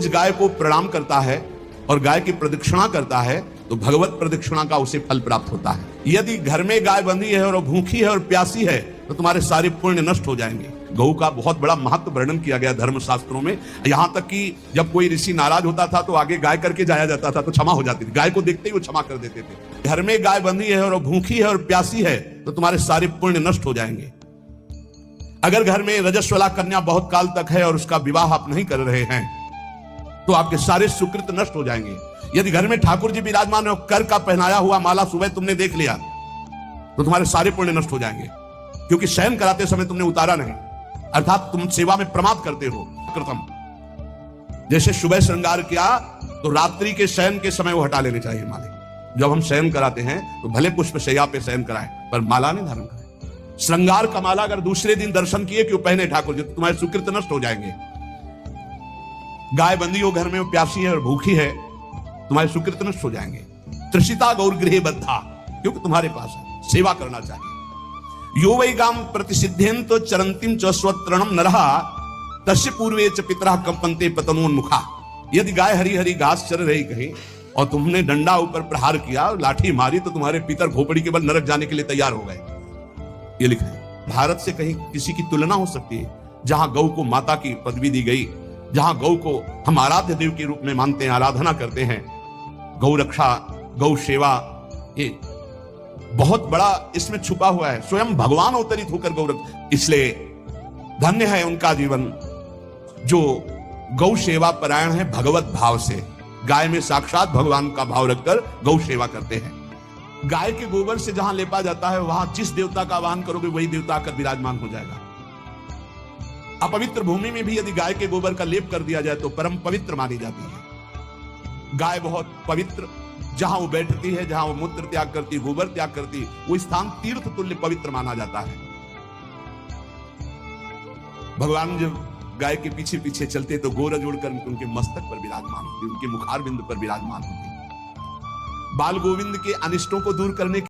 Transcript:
गाय को प्रणाम करता है और गाय की प्रदक्षिणा करता है तो भगवत प्रदक्षिणा का उसे फल प्राप्त होता है। यदि घर में गाय बंधी है और भूखी है और प्यासी है तो तुम्हारे सारे पुण्य नष्ट हो जाएंगे। गौ का बहुत बड़ा महत्व वर्णन किया गया धर्म शास्त्रों में, यहाँ तक कि जब कोई ऋषि नाराज होता था तो आगे गाय करके जाया जाता था तो क्षमा हो जाती थी। गाय को देखते ही वो क्षमा कर देते थे। घर में गाय बंधी है और भूखी है और प्यासी है तो तुम्हारे सारे पुण्य नष्ट हो जाएंगे। अगर घर में रजस्वला कन्या बहुत काल तक है और उसका विवाह आप नहीं कर रहे हैं तो आपके सारे सुकृत नष्ट हो जाएंगे। यदि घर में ठाकुर जी विराजमान है और कर का पहनाया हुआ माला सुबह तुमने देख लिया तो तुम्हारे सारे पुण्य नष्ट हो जाएंगे, क्योंकि शयन कराते समय तुमने उतारा नहीं, अर्थात तुम सेवा में प्रमाद करते हो। कृतम जैसे सुबह श्रृंगार किया तो रात्रि के शयन के समय वो हटा लेने चाहिए माले। जब हम शयन कराते हैं तो भले पुष्प शैया पे शयन कराएं पर माला नहीं धारण करें। श्रृंगार का माला अगर दूसरे दिन दर्शन किए क्यों पहने ठाकुर जी तो तुम्हारे सुकृत नष्ट हो जाएंगे। गाय बंदी हो घर में, वो प्यासी है और भूखी है, तुम्हारे सुकृत नष्ट हो जाएंगे। त्रिषिता गौर गृह बद्धा, क्योंकि तुम्हारे पास है, सेवा करना चाहिए। यो वै गाम प्रतिसिद्धेन तो चरंतिम च स्वत्रणम नरहा तस्य पूर्वे च पितरा कंपन्ते पतनोन्मुखा। यदि गाय हरी हरी घास चर रही कहीं और तुमने डंडा ऊपर प्रहार किया, लाठी मारी तो तुम्हारे पितर खोपड़ी के बल नरक जाने के लिए तैयार हो गए। ये लिखा है। भारत से कहीं किसी की तुलना हो सकती है जहां गौ को माता की पदवी दी गई, जहां गौ को हम आराध्य देव के रूप में मानते हैं, आराधना करते हैं। गौ रक्षा, गौ सेवा, ये बहुत बड़ा इसमें छुपा हुआ है। स्वयं भगवान अवतरित होकर गौ रक्षा, इसलिए धन्य है उनका जीवन जो गौ सेवा परायण है भगवत भाव से। गाय में साक्षात भगवान का भाव रखकर गौ सेवा करते हैं। गाय के गोबर से जहां लेपा जाता है वहां जिस देवता का आवाहन करोगे वही देवता आकर विराजमान हो जाएगा। अपवित्र भूमि में भी यदि गाय के गोबर का लेप कर दिया जाए तो परम पवित्र मानी जाती है। गाय बहुत पवित्र, जहां वो बैठती है, जहां वो मूत्र त्याग करती, गोबर त्याग करती, वो स्थान तीर्थ तुल्य पवित्र माना जाता है। भगवान जब गाय के पीछे पीछे चलते तो गोरज उड़कर उनके मस्तक पर विराजमान होती, उनके मुखार बिंदु पर विराजमान होती। बाल गोविंद के अनिष्टों को दूर करने